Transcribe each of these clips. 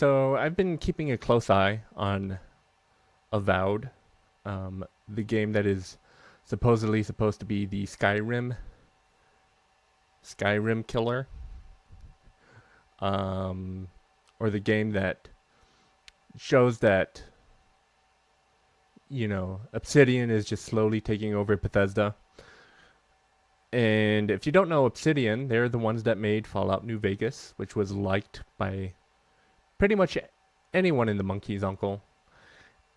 So I've been keeping a close eye on Avowed, the game that is supposedly supposed to be the Skyrim killer, or the game that shows that Obsidian is just slowly taking over Bethesda. And if you don't know Obsidian, they're the ones that made Fallout New Vegas, which was liked by pretty much anyone in the Monkey's uncle.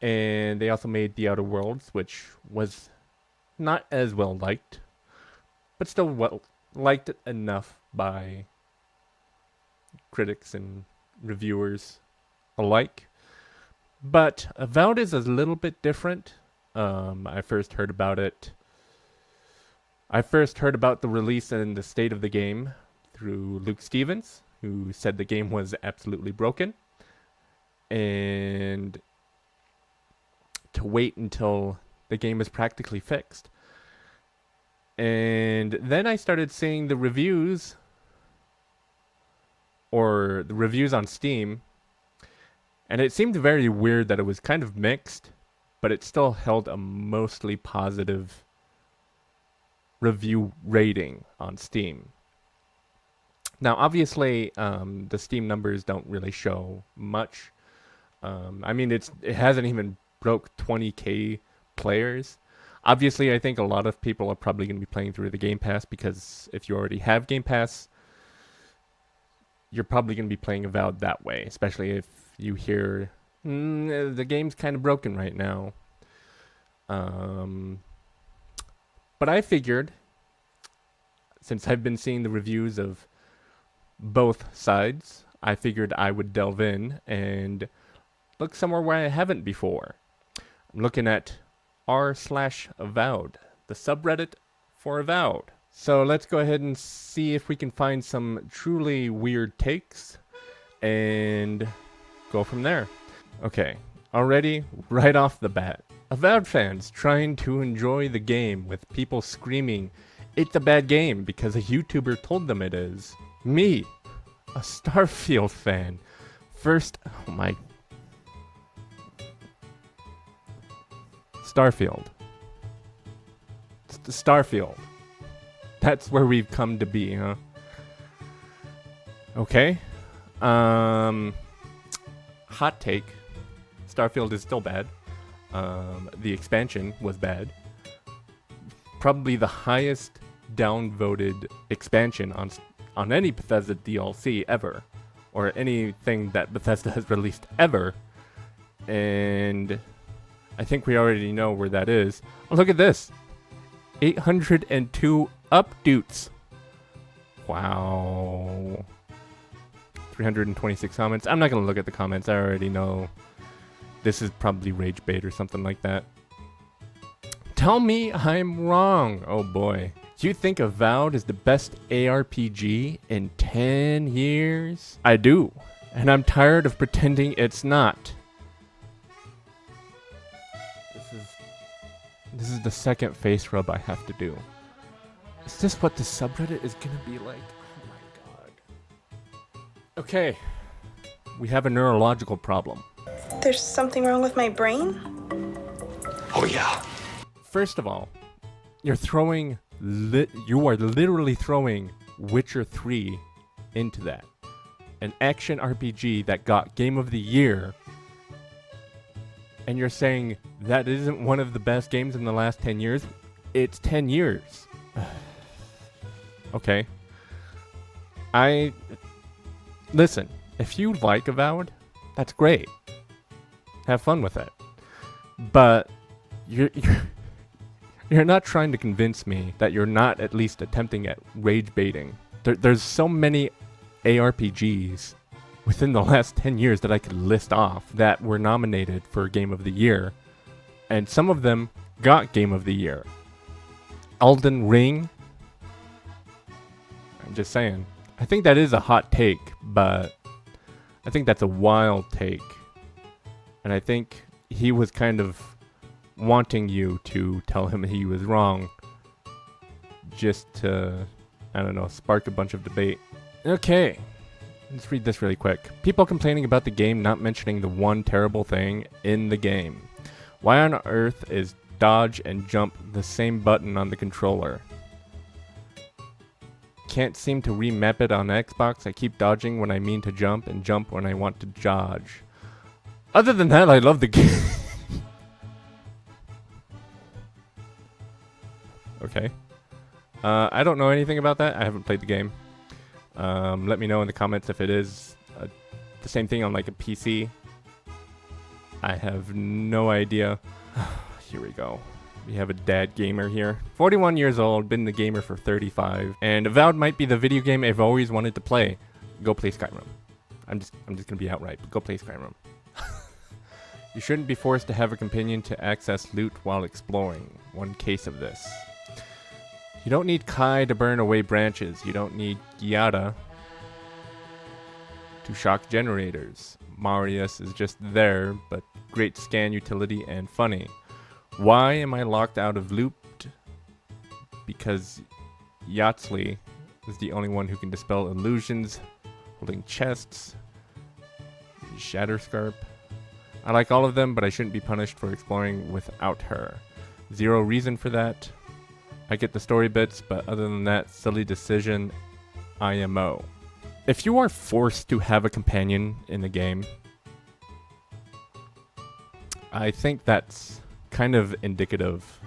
And they also made The Outer Worlds, which was not as well liked, but still well liked enough by critics and reviewers alike. But Avowed is a little bit different. I first heard about the release and the state of the game through Luke Stevens, who said the game was absolutely broken, and to wait until the game is practically fixed. And then I started seeing the reviews, or the reviews on Steam, and it seemed very weird that it was kind of mixed, but it still held a mostly positive review rating on Steam. Now, obviously, the Steam numbers don't really show much. It hasn't even broke 20k players. Obviously, I think a lot of people are probably going to be playing through the Game Pass, because if you already have Game Pass, you're probably going to be playing Avowed that way, especially if you hear the game's kind of broken right now. But I figured, since I've been seeing the reviews of both sides, I figured I would delve in and look somewhere where I haven't before. I'm looking at r/Avowed, the subreddit for Avowed. So let's go ahead and see if we can find some truly weird takes and go from there. Okay, already, right off the bat, Avowed fans trying to enjoy the game with people screaming, "It's a bad game," because a YouTuber told them it is. Me, a Starfield fan. Starfield. It's the Starfield. That's where we've come to be, huh? Okay. Hot take. Starfield is still bad. The expansion was bad. Probably the highest downvoted expansion on any Bethesda DLC ever, or anything that Bethesda has released ever. And I think we already know where that is. Oh, look at this. 802 updates. Wow. 326 comments. I'm not going to look at the comments. I already know this is probably rage bait or something like that. Tell me I'm wrong. Oh boy. Do you think Avowed is the best ARPG in 10 years? I do. And I'm tired of pretending it's not. This is the second face rub I have to do. Is this what the subreddit is gonna be like? Oh my god. Okay. We have a neurological problem. There's something wrong with my brain? Oh yeah. First of all, you are literally throwing Witcher 3 into that. An action RPG that got Game of the Year, and you're saying that isn't one of the best games in the last 10 years? It's 10 years. Okay. Listen, if you like Avowed, that's great. Have fun with it. But you're not trying to convince me that you're not at least attempting at rage baiting. There's so many ARPGs within the last 10 years that I could list off that were nominated for Game of the Year, and some of them got Game of the Year. Elden Ring. I'm just saying. I think that is a hot take, but I think that's a wild take. And I think he was kind of wanting you to tell him he was wrong, just to, I don't know, spark a bunch of debate. Okay. Let's read this really quick. People complaining about the game not mentioning the one terrible thing in the game. Why on earth is dodge and jump the same button on the controller? Can't seem to remap it on Xbox. I keep dodging when I mean to jump and jump when I want to dodge. Other than that, I love the game. Okay. I don't know anything about that. I haven't played the game. Let me know in the comments if it is the same thing on like a PC. I have no idea. Here we go. We have a dad gamer here. 41 years old, been the gamer for 35. And Avowed might be the video game I've always wanted to play. Go play Skyrim. I'm just gonna be outright, but go play Skyrim. You shouldn't be forced to have a companion to access loot while exploring. One case of this. You don't need Kai to burn away branches. You don't need Gyata to shock generators. Marius is just there, but great scan utility and funny. Why am I locked out of loot? Because Yatsley is the only one who can dispel illusions, holding chests. Shatterscarp. I like all of them, but I shouldn't be punished for exploring without her. Zero reason for that. I get the story bits, but other than that, silly decision, IMO. If you are forced to have a companion in the game, I think that's kind of indicative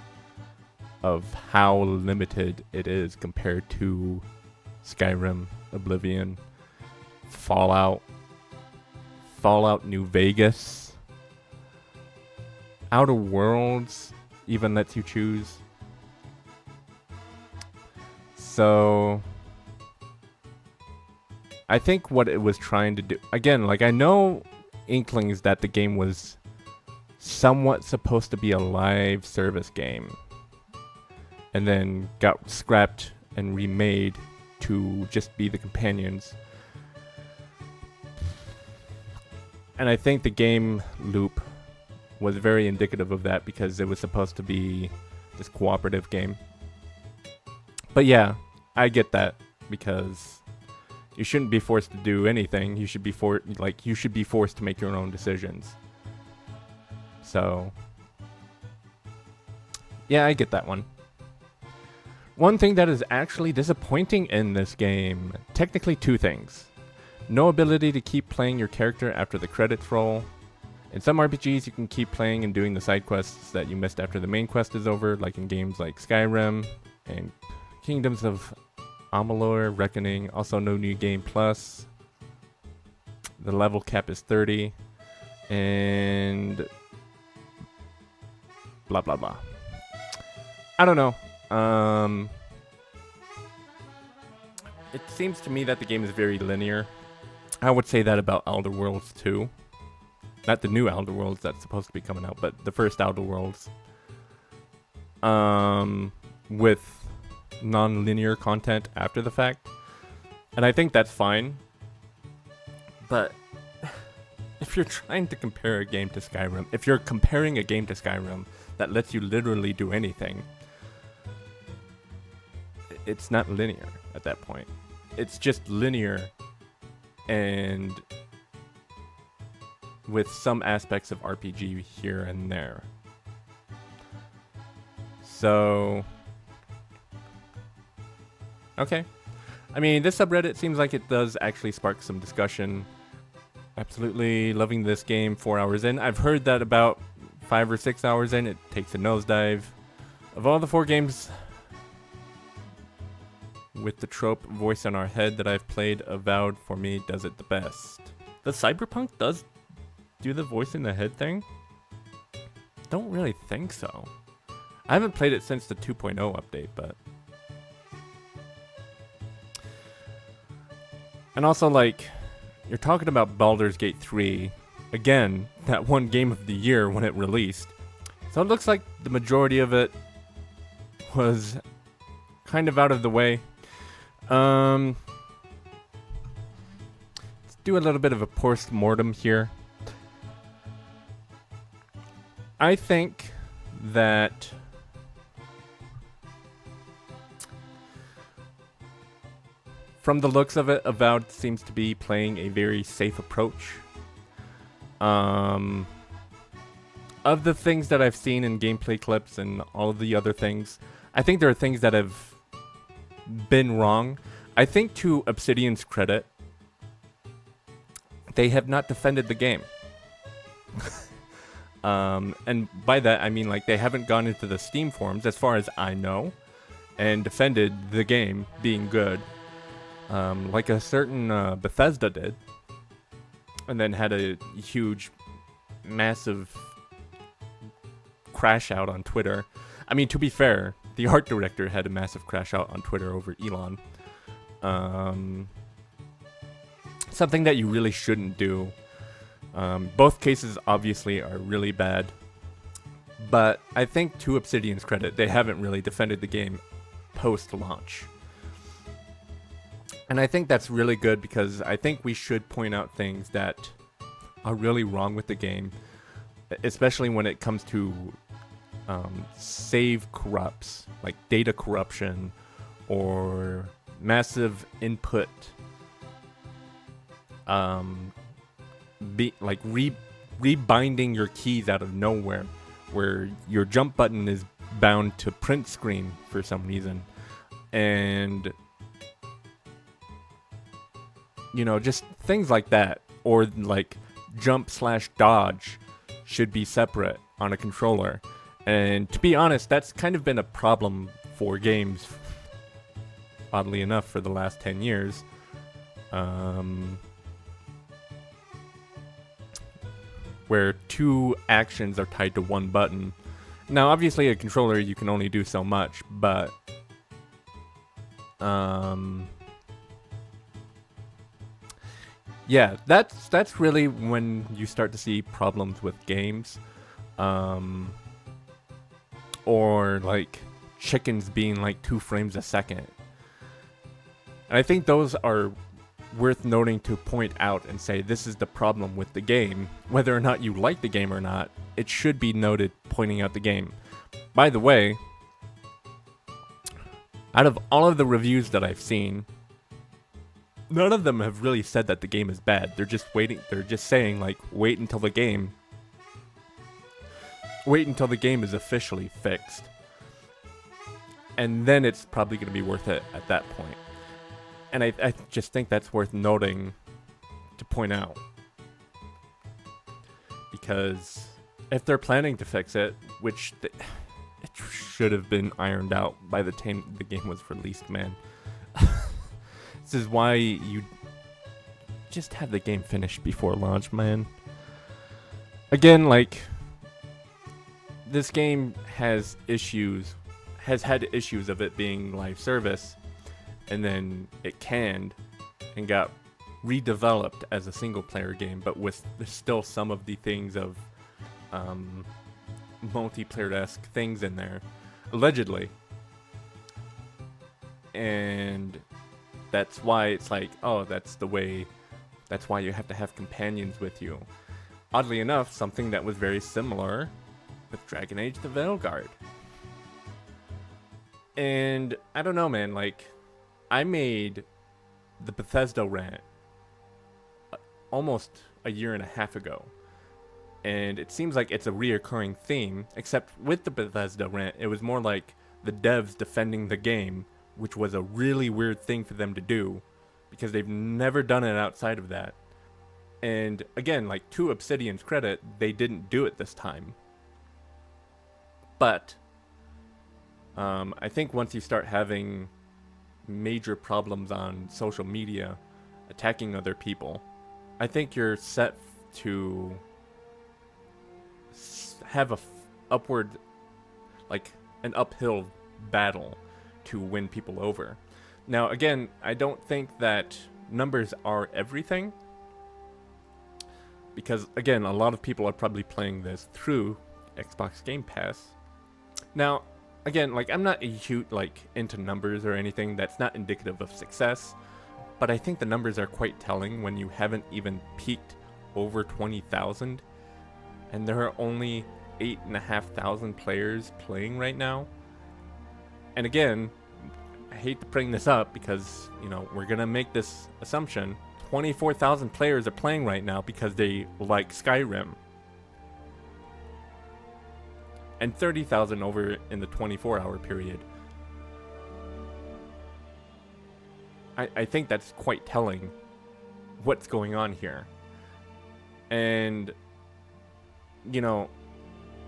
of how limited it is compared to Skyrim, Oblivion, Fallout New Vegas, Outer Worlds even lets you choose. So I think what it was trying to do, again, like I know inklings that the game was somewhat supposed to be a live service game and then got scrapped and remade to just be the companions. And I think the game loop was very indicative of that because it was supposed to be this cooperative game. But yeah, I get that because you shouldn't be forced to do anything. You should be forced to make your own decisions. So yeah, I get that one. One thing that is actually disappointing in this game, technically two things. No ability to keep playing your character after the credits roll. In some RPGs, you can keep playing and doing the side quests that you missed after the main quest is over, like in games like Skyrim and Kingdoms of Amalur, Reckoning. Also, no new game plus. The level cap is 30. And blah, blah, blah. I don't know. It seems to me that the game is very linear. I would say that about Outer Worlds 2. Not the new Outer Worlds that's supposed to be coming out, but the first Outer Worlds. With non-linear content after the fact. And I think that's fine. But if you're trying to compare a game to Skyrim, if you're comparing a game to Skyrim that lets you literally do anything, it's not linear at that point. It's just linear and with some aspects of RPG here and there. So, okay. I mean, this subreddit seems like it does actually spark some discussion. Absolutely loving this game 4 hours in. I've heard that about 5 or 6 hours in, it takes a nosedive. Of all the 4 games with the trope voice in our head that I've played, Avowed for me does it the best. The Cyberpunk does do the voice in the head thing? Don't really think so. I haven't played it since the 2.0 update, but... And also, like, you're talking about Baldur's Gate 3. Again, that one game of the year when it released. So it looks like the majority of it was kind of out of the way. Let's do a little bit of a post-mortem here. I think that from the looks of it, Avowed seems to be playing a very safe approach. Of the things that I've seen in gameplay clips and all of the other things, I think there are things that have been wrong. I think to Obsidian's credit, they have not defended the game. And by that, I mean, like, they haven't gone into the Steam forums, as far as I know, and defended the game being good, like a certain Bethesda did, and then had a huge, massive crash out on Twitter. I mean, to be fair, the art director had a massive crash out on Twitter over Elon. Something that you really shouldn't do. Both cases obviously are really bad, but I think to Obsidian's credit, they haven't really defended the game post-launch. And I think that's really good, because I think we should point out things that are really wrong with the game, especially when it comes to save corrupts, like data corruption or massive input, rebinding your keys out of nowhere, where your jump button is bound to print screen for some reason, and just things like that, or like jump/dodge should be separate on a controller. And to be honest, that's kind of been a problem for games, oddly enough, for the last 10 years. Where two actions are tied to one button. Now, obviously, a controller, you can only do so much, but yeah, that's really when you start to see problems with games, or like chickens being like 2 frames a second. And I think those are worth noting to point out and say, this is the problem with the game. Whether or not you like the game or not, it should be noted pointing out the game. By the way, out of all of the reviews that I've seen, none of them have really said that the game is bad. They're just saying, like, wait until the game is officially fixed, and then it's probably going to be worth it at that point. And I just think that's worth noting to point out, because if they're planning to fix it, which it should have been ironed out by the time the game was released, man. This is why you just have the game finished before launch, man. Again, like, this game has had issues of it being live service, and then it canned and got redeveloped as a single player game, but with still some of the things of multiplayer-esque things in there, allegedly. And that's why it's like, oh, that's why you have to have companions with you. Oddly enough, something that was very similar with Dragon Age the Veilguard. And I don't know, man, like, I made the Bethesda rant almost a year and a half ago, and it seems like it's a reoccurring theme, except with the Bethesda rant, it was more like the devs defending the game, which was a really weird thing for them to do, because they've never done it outside of that. And again, like, to Obsidian's credit, they didn't do it this time. But I think once you start having major problems on social media, attacking other people, I think you're set to have an uphill battle to win people over. Now, again, I don't think that numbers are everything, because, again, a lot of people are probably playing this through Xbox Game Pass. Now, again, like, I'm not a huge, like, into numbers or anything. That's not indicative of success, but I think the numbers are quite telling when you haven't even peaked over 20,000, and there are only 8,500 players playing right now. And again, I hate to bring this up because, you know, we're going to make this assumption. 24,000 players are playing right now because they like Skyrim. And 30,000 over in the 24-hour period. I think that's quite telling what's going on here. And, you know,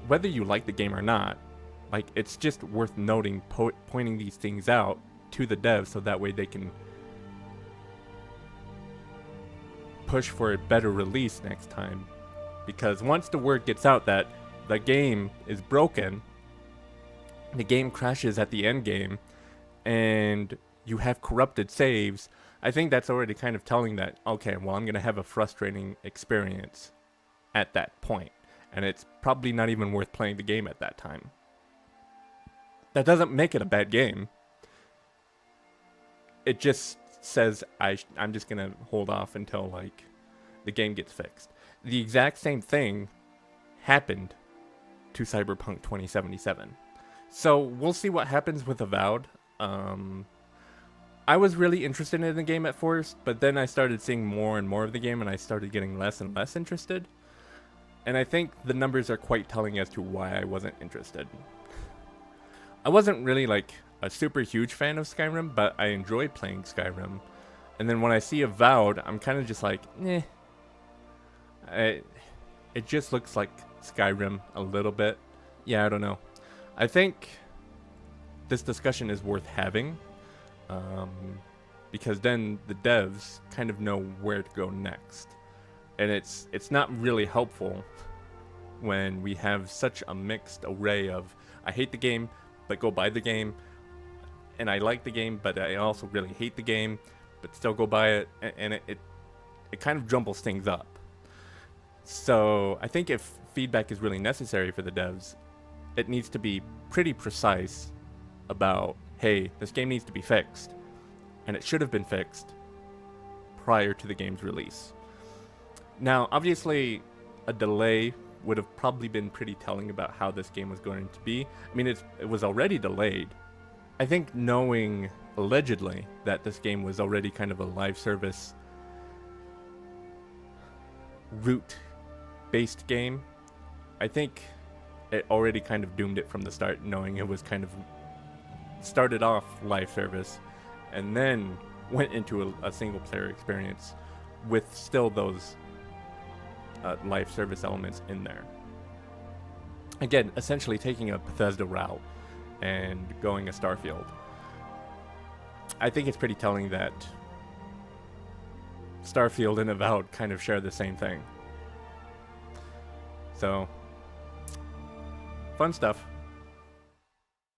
whether you like the game or not, like, it's just worth noting, pointing these things out to the devs so that way they can push for a better release next time. Because once the word gets out that the game is broken, the game crashes at the end game, and you have corrupted saves, I think that's already kind of telling that, okay, well, I'm going to have a frustrating experience at that point. And it's probably not even worth playing the game at that time. That doesn't make it a bad game. It just says I'm just going to hold off until, like, the game gets fixed. The exact same thing happened to Cyberpunk 2077. So we'll see what happens with Avowed. I was really interested in the game at first, but then I started seeing more and more of the game, and I started getting less and less interested. And I think the numbers are quite telling as to why I wasn't interested. I wasn't really like a super huge fan of Skyrim, but I enjoyed playing Skyrim. And then when I see Avowed, I'm kind of just like, eh. It just looks like Skyrim a little bit. Yeah, I don't know. I think this discussion is worth having. Because then the devs kind of know where to go next. And it's not really helpful when we have such a mixed array of, I hate the game, but go buy the game, and I like the game, but I also really hate the game, but still go buy it, and it kind of jumbles things up. So I think if feedback is really necessary for the devs, it needs to be pretty precise about, hey, this game needs to be fixed, and it should have been fixed prior to the game's release. Now, obviously, a delay would have probably been pretty telling about how this game was going to be. I mean, it was already delayed. I think knowing, allegedly, that this game was already kind of a live service route-based game, I think it already kind of doomed it from the start, knowing it was kind of started off live service and then went into a single-player experience with still those live service elements in there. Again, essentially taking a Bethesda route and going a Starfield. I think it's pretty telling that Starfield and Avowed kind of share the same thing. So, fun stuff.